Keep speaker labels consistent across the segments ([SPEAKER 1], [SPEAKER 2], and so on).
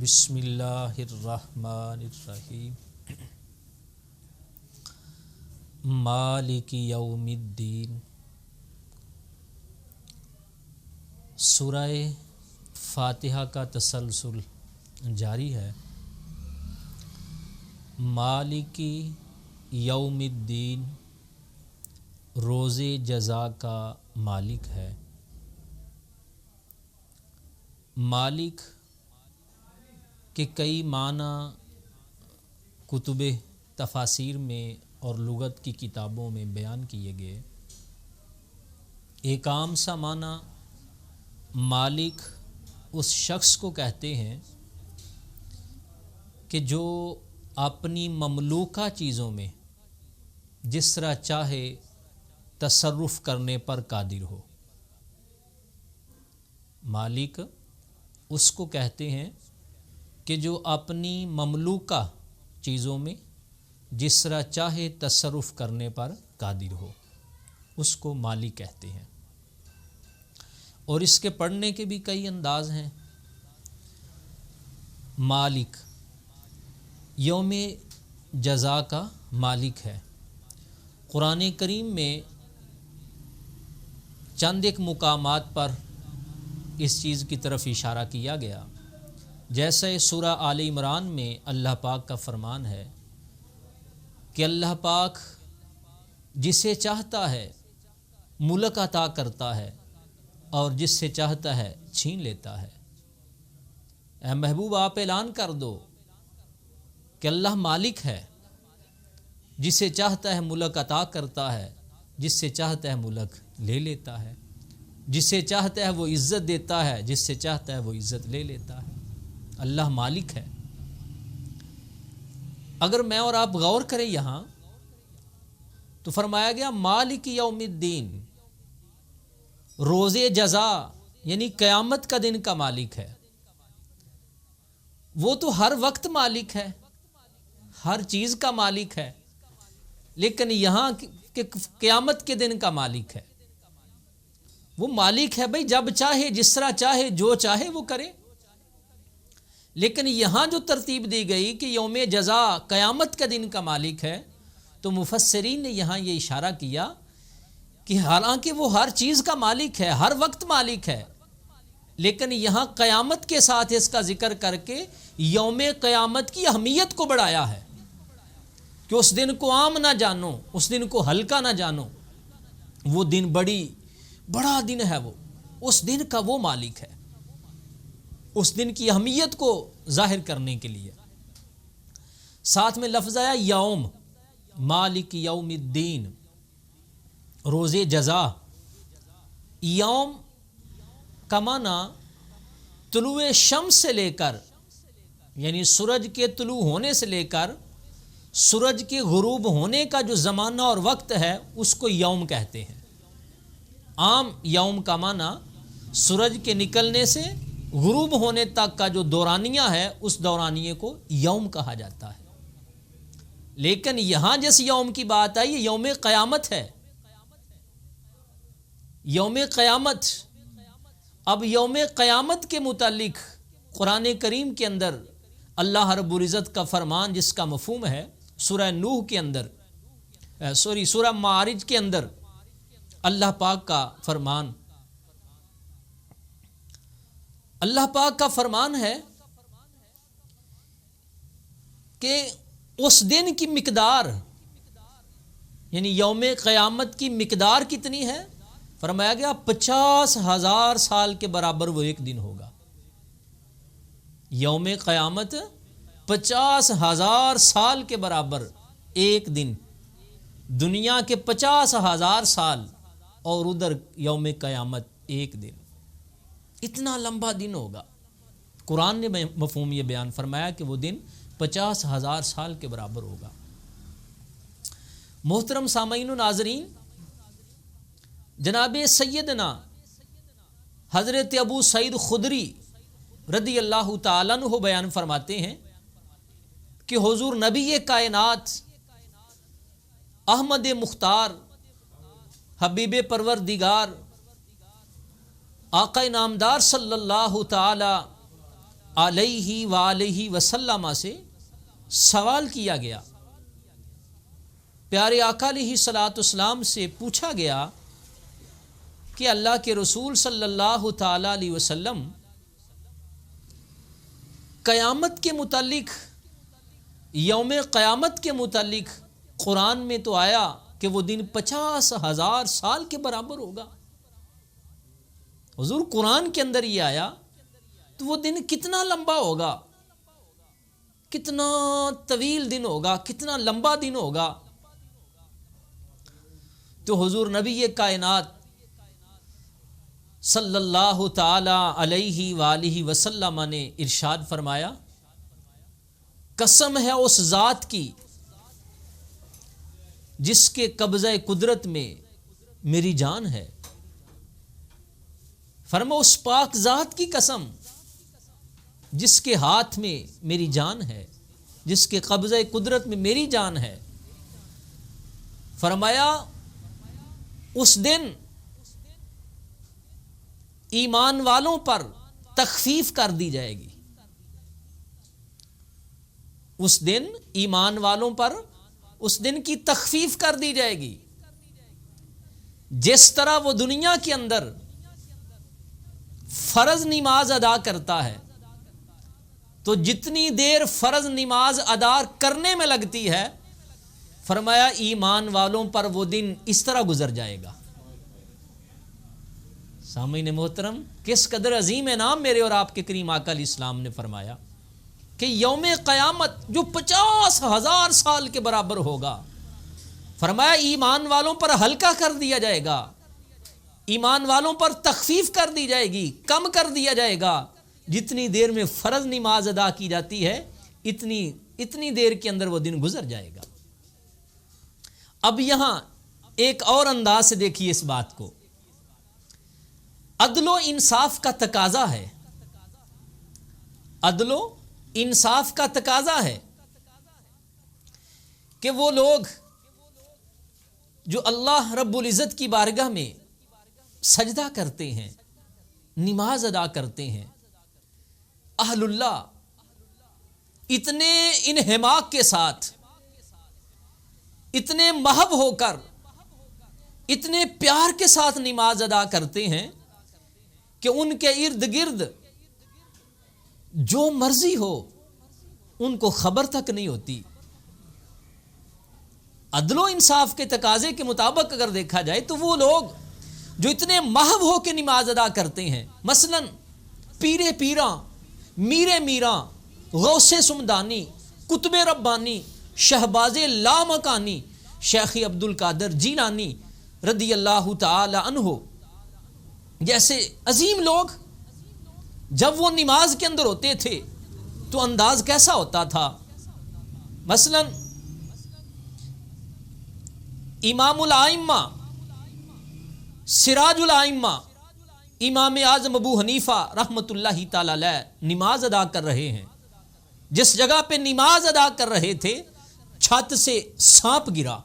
[SPEAKER 1] بسم اللہ الرحمن الرحیم مالک یوم الدین۔ سورہ فاتحہ کا تسلسل جاری ہے۔ مالک یوم الدین روز جزا کا مالک ہے۔ مالک کے کئی معنی کتب تفاسیر میں اور لغت کی کتابوں میں بیان کیے گئے۔ ایک عام سا معنی مالک اس شخص کو کہتے ہیں کہ جو اپنی مملوکہ چیزوں میں جس طرح چاہے تصرف کرنے پر قادر ہو۔ مالک اس کو کہتے ہیں کہ جو اپنی مملوکہ چیزوں میں جس طرح چاہے تصرف کرنے پر قادر ہو، اس کو مالک کہتے ہیں۔ اور اس کے پڑھنے کے بھی کئی انداز ہیں۔ مالک یوم جزا کا مالک ہے۔ قرآن کریم میں چند ایک مقامات پر اس چیز کی طرف اشارہ کیا گیا، جیسے سورہ آل عمران میں اللہ پاک کا فرمان ہے کہ اللہ پاک جسے چاہتا ہے ملک عطا کرتا ہے اور جس سے چاہتا ہے چھین لیتا ہے۔ اے محبوب، آپ اعلان کر دو کہ اللہ مالک ہے، جسے چاہتا ہے ملک عطا کرتا ہے، جس سے چاہتا ہے ملک لے لیتا ہے، جسے چاہتا ہے وہ عزت دیتا ہے، جس سے چاہتا ہے وہ عزت لے لیتا ہے۔ اللہ مالک ہے۔ اگر میں اور آپ غور کریں یہاں تو فرمایا گیا مالک یوم الدین، روز جزا یعنی قیامت کا دن کا مالک ہے۔ وہ تو ہر وقت مالک ہے، ہر چیز کا مالک ہے، لیکن یہاں کہ قیامت کے دن کا مالک ہے۔ وہ مالک ہے بھائی، جب چاہے جس طرح چاہے جو چاہے وہ کرے، لیکن یہاں جو ترتیب دی گئی کہ یوم جزا قیامت کا دن کا مالک ہے، تو مفسرین نے یہاں یہ اشارہ کیا کہ حالانکہ وہ ہر چیز کا مالک ہے، ہر وقت مالک ہے، لیکن یہاں قیامت کے ساتھ اس کا ذکر کر کے یوم قیامت کی اہمیت کو بڑھایا ہے کہ اس دن کو عام نہ جانو، اس دن کو ہلکا نہ جانو۔ وہ دن بڑا دن ہے، وہ اس دن کا وہ مالک ہے، اس دن کی اہمیت کو ظاہر کرنے کے لیے ساتھ میں لفظ آیا یوم، مالک یوم الدین، روز جزا۔ یوم کا معنی طلوع شمس سے لے کر، یعنی سورج کے طلوع ہونے سے لے کر سورج کے غروب ہونے کا جو زمانہ اور وقت ہے اس کو یوم کہتے ہیں۔ عام یوم کا معنی سورج کے نکلنے سے غروب ہونے تک کا جو دورانیہ ہے اس دورانیے کو یوم کہا جاتا ہے، لیکن یہاں جس یوم کی بات آئی یہ یوم قیامت ہے۔ یوم قیامت۔ اب یوم قیامت کے متعلق قرآن کریم کے اندر اللہ رب العزت کا فرمان جس کا مفہوم ہے سورہ نوح کے اندر سورہ معارج کے اندر اللہ پاک کا فرمان، اللہ پاک کا فرمان ہے کہ اس دن کی مقدار، یعنی یوم قیامت کی مقدار کتنی ہے؟ فرمایا گیا 50,000 سال کے برابر وہ ایک دن ہوگا۔ یوم قیامت 50,000 سال کے برابر ایک دن، دنیا کے 50,000 سال اور ادھر یوم قیامت ایک دن، اتنا لمبا دن ہوگا۔ قرآن نے مفہوم یہ بیان فرمایا کہ وہ دن 50,000 سال کے برابر ہوگا۔ محترم سامعین و ناظرین، جناب سیدنا حضرت ابو سعید خدری رضی اللہ تعالیٰ عنہ بیان فرماتے ہیں کہ حضور نبی کائنات احمد مختار حبیب پروردگار آقا نامدار صلی اللہ تعالی علیہ وآلہ وسلم سے سوال کیا گیا، پیارے آقا علیہ الصلوۃ والسلام سے پوچھا گیا کہ اللہ کے رسول صلی اللہ تعالی علیہ وسلم قیامت کے متعلق، یوم قیامت کے متعلق قرآن میں تو آیا کہ وہ دن 50,000 سال کے برابر ہوگا۔ حضور قرآن کے اندر یہ آیا تو وہ دن کتنا لمبا ہوگا، کتنا طویل دن ہوگا، کتنا لمبا دن ہوگا؟ تو حضور نبی کائنات صلی اللہ تعالی علیہ وآلہ وسلم نے ارشاد فرمایا، قسم ہے اس ذات کی جس کے قبضہ قدرت میں میری جان ہے۔ فرمایا اس پاک ذات کی قسم جس کے ہاتھ میں میری جان ہے، جس کے قبضہ قدرت میں میری جان ہے۔ فرمایا اس دن ایمان والوں پر تخفیف کر دی جائے گی، اس دن ایمان والوں پر اس دن کی تخفیف کر دی جائے گی۔ جس طرح وہ دنیا کے اندر فرض نماز ادا کرتا ہے تو جتنی دیر فرض نماز ادا کرنے میں لگتی ہے، فرمایا ایمان والوں پر وہ دن اس طرح گزر جائے گا۔ سامعین محترم، کس قدر عظیم انعام میرے اور آپ کے کریم آقا علیہ السلام نے فرمایا کہ یوم قیامت جو 50,000 سال کے برابر ہوگا، فرمایا ایمان والوں پر ہلکا کر دیا جائے گا، ایمان والوں پر تخفیف کر دی جائے گی، کم کر دیا جائے گا۔ جتنی دیر میں فرض نماز ادا کی جاتی ہے اتنی دیر کے اندر وہ دن گزر جائے گا۔ اب یہاں ایک اور انداز سے دیکھیے اس بات کو، عدل و انصاف کا تقاضا ہے، عدل و انصاف کا تقاضا ہے کہ وہ لوگ جو اللہ رب العزت کی بارگاہ میں سجدہ کرتے ہیں، نماز ادا کرتے ہیں، اہل اللہ اتنے انہماک کے ساتھ، اتنے محب ہو کر، اتنے پیار کے ساتھ نماز ادا کرتے ہیں کہ ان کے ارد گرد جو مرضی ہو ان کو خبر تک نہیں ہوتی۔ عدل و انصاف کے تقاضے کے مطابق اگر دیکھا جائے تو وہ لوگ جو اتنے محب ہو کے نماز ادا کرتے ہیں، مثلا پیرے پیراں، میرے میراں، غوث سمدانی، قطب ربانی، شہباز لامکانی، شیخ عبد القادر جیلانی رضی اللہ تعالی عنہ جیسے عظیم لوگ، جب وہ نماز کے اندر ہوتے تھے تو انداز کیسا ہوتا تھا؟ مثلا امام الائمہ، سراج الائمہ، امام اعظم ابو حنیفہ رحمۃ اللہ تعالی علیہ نماز ادا کر رہے ہیں، جس جگہ پہ نماز ادا کر رہے تھے چھت سے سانپ گرا،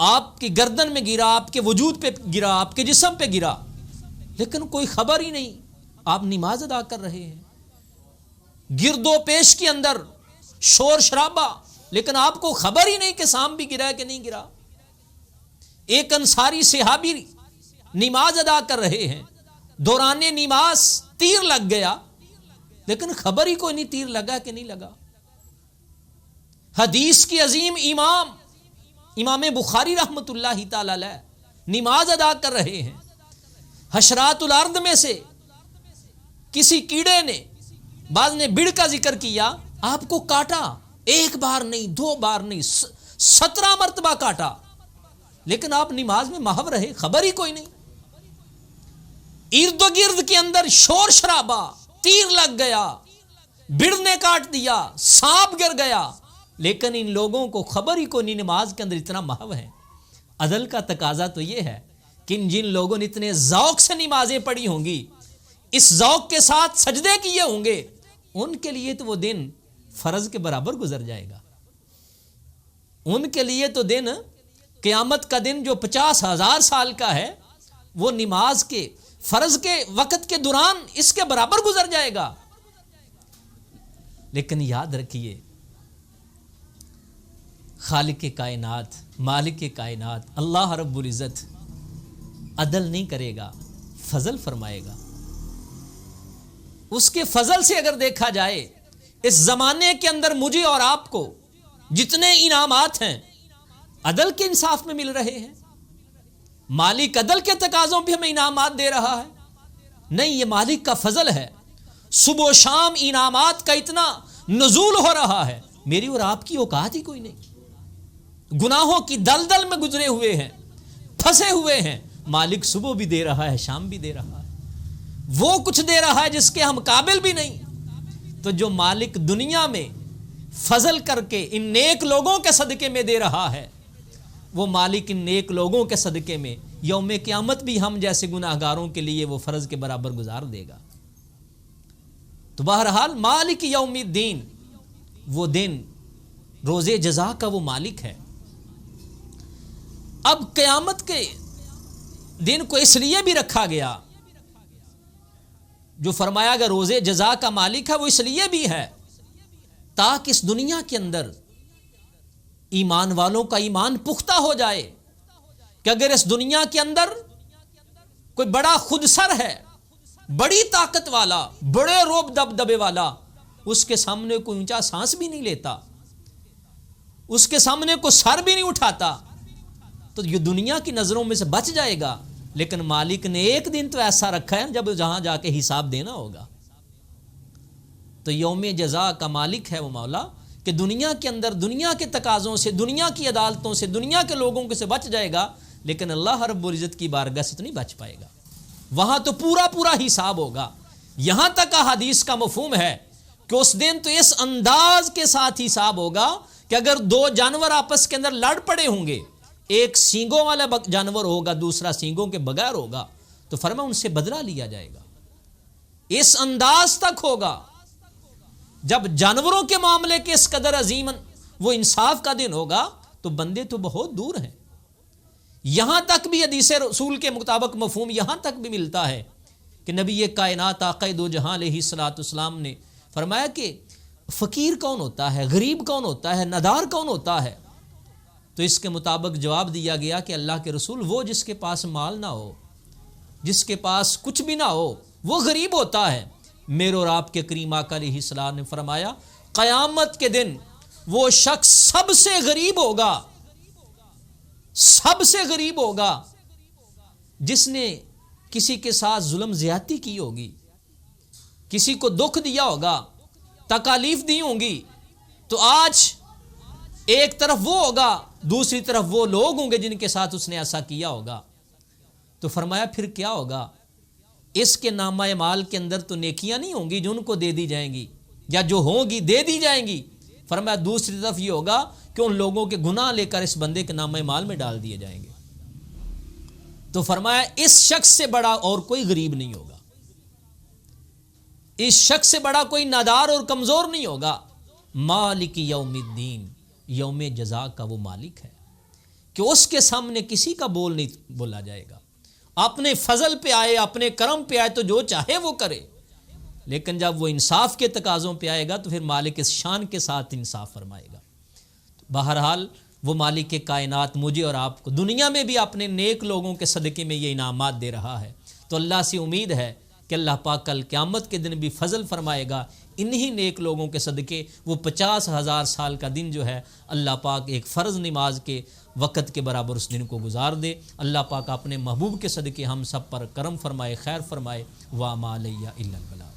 [SPEAKER 1] آپ کی گردن میں گرا، آپ کے وجود پہ گرا، آپ کے جسم پہ گرا، لیکن کوئی خبر ہی نہیں، آپ نماز ادا کر رہے ہیں، گرد و پیش کے اندر شور شرابہ، لیکن آپ کو خبر ہی نہیں کہ سانپ بھی گرا ہے کہ نہیں گرا۔ ایک انصاری صحابی نماز ادا کر رہے ہیں، دوران نماز تیر لگ گیا، لیکن خبر ہی کوئی نہیں تیر لگا کہ نہیں لگا۔ حدیث کی عظیم امام بخاری رحمت اللہ تعالی علیہ نماز ادا کر رہے ہیں، حشرات الارض میں سے کسی کیڑے نے، بعض نے بڑ کا ذکر کیا، آپ کو کاٹا، ایک بار نہیں، دو بار نہیں، 17 مرتبہ کاٹا، لیکن آپ نماز میں محو رہے، خبر ہی کوئی نہیں۔ ارد و گرد کے اندر شور شرابہ، تیر لگ گیا، بڑ نے کاٹ دیا، سانپ گر گیا، لیکن ان لوگوں کو خبر ہی کوئی نہیں، نماز کے اندر اتنا محو ہے۔ عدل کا تقاضا تو یہ ہے کہ جن لوگوں نے اتنے ذوق سے نمازیں پڑھی ہوں گی، اس ذوق کے ساتھ سجدے کیے ہوں گے، ان کے لیے تو وہ دن فرض کے برابر گزر جائے گا۔ ان کے لیے تو دن، قیامت کا دن جو 50,000 سال کا ہے، وہ نماز کے فرض کے وقت کے دوران اس کے برابر گزر جائے گا. لیکن یاد رکھیے خالق کائنات، مالک کائنات اللہ رب العزت عدل نہیں کرے گا، فضل فرمائے گا. اس کے فضل سے اگر دیکھا جائے اس زمانے کے اندر مجھے اور آپ کو جتنے انعامات ہیں عدل کے انصاف میں مل رہے ہیں. مالک عدل کے تقاضوں پہ ہمیں انعامات دے رہا ہے؟ نہیں، یہ مالک کا فضل ہے. صبح و شام انعامات کا اتنا نزول ہو رہا ہے، میری اور آپ کی اوقات ہی کوئی نہیں. گناہوں کی دلدل میں گزرے ہوئے ہیں، پھنسے ہوئے ہیں. مالک صبح بھی دے رہا ہے، شام بھی دے رہا ہے. وہ کچھ دے رہا ہے جس کے ہم قابل بھی نہیں. تو جو مالک دنیا میں فضل کر کے ان نیک لوگوں کے صدقے میں دے رہا ہے، وہ مالک ان نیک لوگوں کے صدقے میں یوم قیامت بھی ہم جیسے گناہگاروں کے لیے وہ فرض کے برابر گزار دے گا. تو بہرحال مالک یوم الدین، وہ دن روز جزا کا وہ مالک ہے. اب قیامت کے دن کو اس لیے بھی رکھا گیا، جو فرمایا گیا روز جزا کا مالک ہے، وہ اس لیے بھی ہے تاکہ اس دنیا کے اندر ایمان والوں کا ایمان پختہ ہو جائے کہ اگر اس دنیا کے اندر کوئی بڑا خود سر ہے، بڑی طاقت والا، بڑے روب دبدبے والا، اس کے سامنے کوئی اونچا سانس بھی نہیں لیتا، اس کے سامنے کوئی سر بھی نہیں اٹھاتا، تو یہ دنیا کی نظروں میں سے بچ جائے گا. لیکن مالک نے ایک دن تو ایسا رکھا ہے جب جہاں جا کے حساب دینا ہوگا. تو یوم جزا کا مالک ہے وہ مولا کہ دنیا کے اندر دنیا کے تقاضوں سے، دنیا کی عدالتوں سے، دنیا کے لوگوں سے بچ جائے گا، لیکن اللہ رب العزت کی بارگاہ سے تو نہیں بچ پائے گا. وہاں تو پورا حساب ہوگا. یہاں تک حدیث کا مفہوم ہے کہ اس دن تو اس انداز کے ساتھ حساب ہوگا کہ اگر دو جانور آپس کے اندر لڑ پڑے ہوں گے، ایک سینگوں والا جانور ہوگا، دوسرا سینگوں کے بغیر ہوگا، تو فرمایا ان سے بدلہ لیا جائے گا. اس انداز تک ہوگا. جب جانوروں کے معاملے کے اس قدر عظیم وہ انصاف کا دن ہوگا تو بندے تو بہت دور ہیں. یہاں تک بھی حدیث رسول کے مطابق مفہوم یہاں تک بھی ملتا ہے کہ نبی کائنات آقا دو جہاں علیہ الصلوۃ والسلام نے فرمایا کہ فقیر کون ہوتا ہے، غریب کون ہوتا ہے، ندار کون ہوتا ہے؟ تو اس کے مطابق جواب دیا گیا کہ اللہ کے رسول وہ جس کے پاس مال نہ ہو، جس کے پاس کچھ بھی نہ ہو، وہ غریب ہوتا ہے. میرے اور آپ کے کریم آقا علیہ السلام نے فرمایا قیامت کے دن وہ شخص سب سے غریب ہوگا، سب سے غریب ہوگا جس نے کسی کے ساتھ ظلم زیادتی کی ہوگی، کسی کو دکھ دیا ہوگا، تکالیف دی ہوں گی. تو آج ایک طرف وہ ہوگا، دوسری طرف وہ لوگ ہوں گے جن کے ساتھ اس نے ایسا کیا ہوگا. تو فرمایا پھر کیا ہوگا؟ اس کے نامہ اعمال کے اندر تو نیکیاں نہیں ہوں گی جو ان کو دے دی جائیں گی یا جو ہوں گی دے دی جائیں گی. فرمایا دوسری طرف یہ ہوگا کہ ان لوگوں کے گناہ لے کر اس بندے کے نامہ اعمال میں ڈال دیے جائیں گے. تو فرمایا اس شخص سے بڑا اور کوئی غریب نہیں ہوگا، اس شخص سے بڑا کوئی نادار اور کمزور نہیں ہوگا. مالک یوم الدین، یوم جزا کا وہ مالک ہے کہ اس کے سامنے کسی کا بول نہیں بولا جائے گا. اپنے فضل پہ آئے، اپنے کرم پہ آئے تو جو چاہے وہ کرے، لیکن جب وہ انصاف کے تقاضوں پہ آئے گا تو پھر مالک اس شان کے ساتھ انصاف فرمائے گا. بہرحال وہ مالک کائنات مجھے اور آپ کو دنیا میں بھی اپنے نیک لوگوں کے صدقے میں یہ انعامات دے رہا ہے. تو اللہ سے امید ہے کہ اللہ پاک کل قیامت کے دن بھی فضل فرمائے گا انہی نیک لوگوں کے صدقے. وہ 50,000 سال کا دن جو ہے اللہ پاک ایک فرض نماز کے وقت کے برابر اس دن کو گزار دے. اللہ پاک اپنے محبوب کے صدقے ہم سب پر کرم فرمائے، خیر فرمائے. وَمَا عَلَيَّ إِلَّا الْبَلَاغُ.